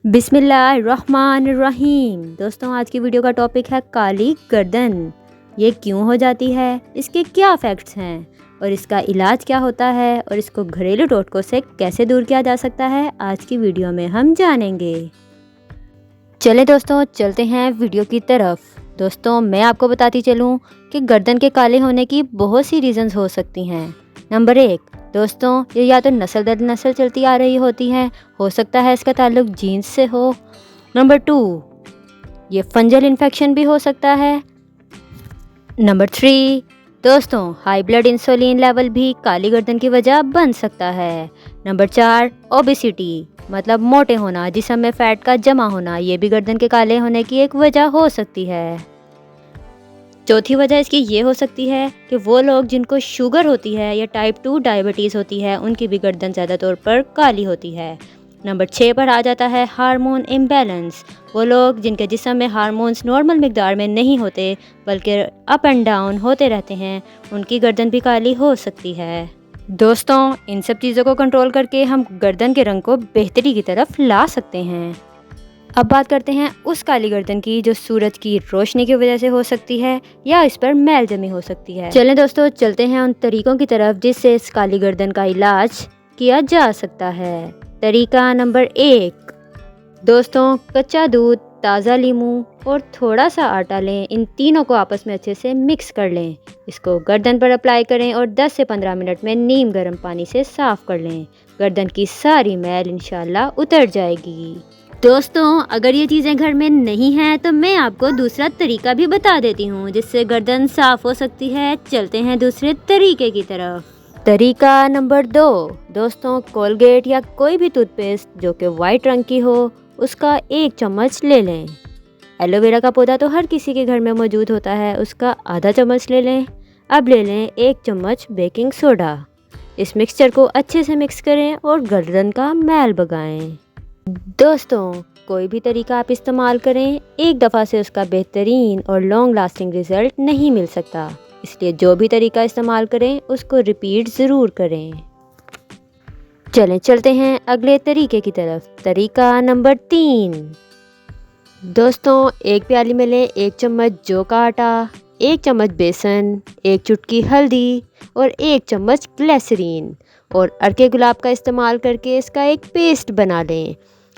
बिस्मिल्लाहिर्रहमानिर्रहीम। दोस्तों, आज की वीडियो का टॉपिक है काली गर्दन। ये क्यों हो जाती है, इसके क्या इफ़ेक्ट्स हैं और इसका इलाज क्या होता है और इसको घरेलू टोटकों से कैसे दूर किया जा सकता है, आज की वीडियो में हम जानेंगे। चले दोस्तों, चलते हैं वीडियो की तरफ। दोस्तों, मैं आपको बताती चलूँ कि गर्दन के काले होने की बहुत सी रीज़न्स हो सकती हैं। नंबर 1, दोस्तों, ये या तो नस्ल दर नस्ल चलती आ रही होती हैं, हो सकता है इसका ताल्लुक जीन्स से हो। नंबर 2, ये फंजल इन्फेक्शन भी हो सकता है। नंबर 3, दोस्तों, हाई ब्लड इंसुलिन लेवल भी काली गर्दन की वजह बन सकता है। नंबर 4, ओबेसिटी मतलब मोटे होना, जिस्म में फैट का जमा होना, ये भी गर्दन के काले होने की एक वजह हो सकती है। चौथी वजह इसकी ये हो सकती है कि वो लोग जिनको शुगर होती है या टाइप 2 डायबिटीज़ होती है, उनकी भी गर्दन ज़्यादा तौर पर काली होती है। नंबर 6 पर आ जाता है हार्मोन इम्बैलेंस। वो लोग जिनके जिस्म में हार्मोन्स नॉर्मल मिकदार में नहीं होते बल्कि अप एंड डाउन होते रहते हैं, उनकी गर्दन भी काली हो सकती है। दोस्तों, इन सब चीज़ों को कंट्रोल करके हम गर्दन के रंग को बेहतरी की तरफ ला सकते हैं। अब बात करते हैं उस काली गर्दन की जो सूरज की रोशनी की वजह से हो सकती है या इस पर मैल जमी हो सकती है। चलें दोस्तों, चलते हैं उन तरीकों की तरफ जिससे इस काली गर्दन का इलाज किया जा सकता है। तरीका नंबर 1, दोस्तों, कच्चा दूध, ताज़ा लीमू और थोड़ा सा आटा लें। इन तीनों को आपस में अच्छे से मिक्स कर लें। इसको गर्दन पर अप्लाई करें और 10 से 15 मिनट में नीम गर्म पानी से साफ़ कर लें। गर्दन की सारी मैल इंशाल्लाह उतर जाएगी। दोस्तों, अगर ये चीज़ें घर में नहीं हैं तो मैं आपको दूसरा तरीका भी बता देती हूँ जिससे गर्दन साफ़ हो सकती है। चलते हैं दूसरे तरीके की तरफ। तरीका नंबर 2, दोस्तों, कोलगेट या कोई भी टूथपेस्ट जो कि वाइट रंग की हो, उसका 1 चम्मच ले लें। एलोवेरा का पौधा तो हर किसी के घर में मौजूद होता है, उसका आधा चम्मच ले लें। अब ले लें 1 चम्मच बेकिंग सोडा। इस मिक्सचर को अच्छे से मिक्स करें और गर्दन का मैल भगाएं। दोस्तों, कोई भी तरीका आप इस्तेमाल करें, एक दफ़ा से उसका बेहतरीन और लॉन्ग लास्टिंग रिज़ल्ट नहीं मिल सकता, इसलिए जो भी तरीका इस्तेमाल करें उसको रिपीट ज़रूर करें। चलते हैं अगले तरीके की तरफ। तरीका नंबर 3, दोस्तों, 1 प्याली में लें 1 चम्मच जौ का आटा, 1 चम्मच बेसन, 1 चुटकी हल्दी और 1 चम्मच ग्लिसरीन और अर्के गुलाब का इस्तेमाल करके इसका एक पेस्ट बना लें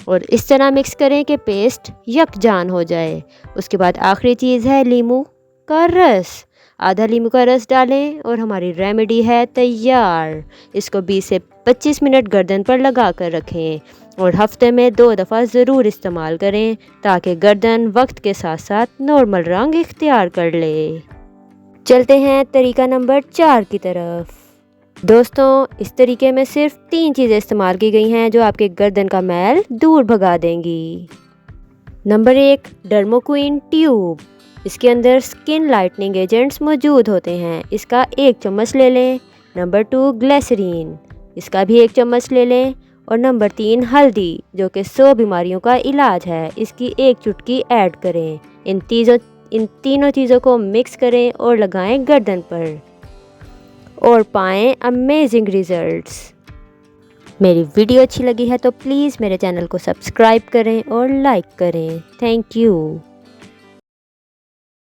और इस तरह मिक्स करें कि पेस्ट यकजान हो जाए। उसके बाद आखिरी चीज़ है लीमू का रस। आधा लीमू का रस डालें और हमारी रेमेडी है तैयार। इसको 20 से 25 मिनट गर्दन पर लगा कर रखें और हफ्ते में 2 दफ़ा ज़रूर इस्तेमाल करें ताकि गर्दन वक्त के साथ साथ नॉर्मल रंग इख्तियार कर ले। चलते हैं तरीका नंबर 4 की तरफ। दोस्तों, इस तरीके में सिर्फ 3 चीज़ें इस्तेमाल की गई हैं जो आपके गर्दन का मैल दूर भगा देंगी। Number 1, Dermoquin tube. इसके अंदर स्किन लाइटनिंग एजेंट्स मौजूद होते हैं, इसका 1 चम्मच ले लें। नंबर 2, ग्लिसरीन, इसका भी 1 चम्मच ले लें। और नंबर 3, हल्दी, जो कि 100 बीमारियों का इलाज है, इसकी 1 चुटकी ऐड करें। इन तीनों चीज़ों को मिक्स करें और लगाएं गर्दन पर और पाएं अमेजिंग रिजल्ट्स। मेरी वीडियो अच्छी लगी है तो प्लीज़ मेरे चैनल को सब्सक्राइब करें और लाइक करें। Thank you.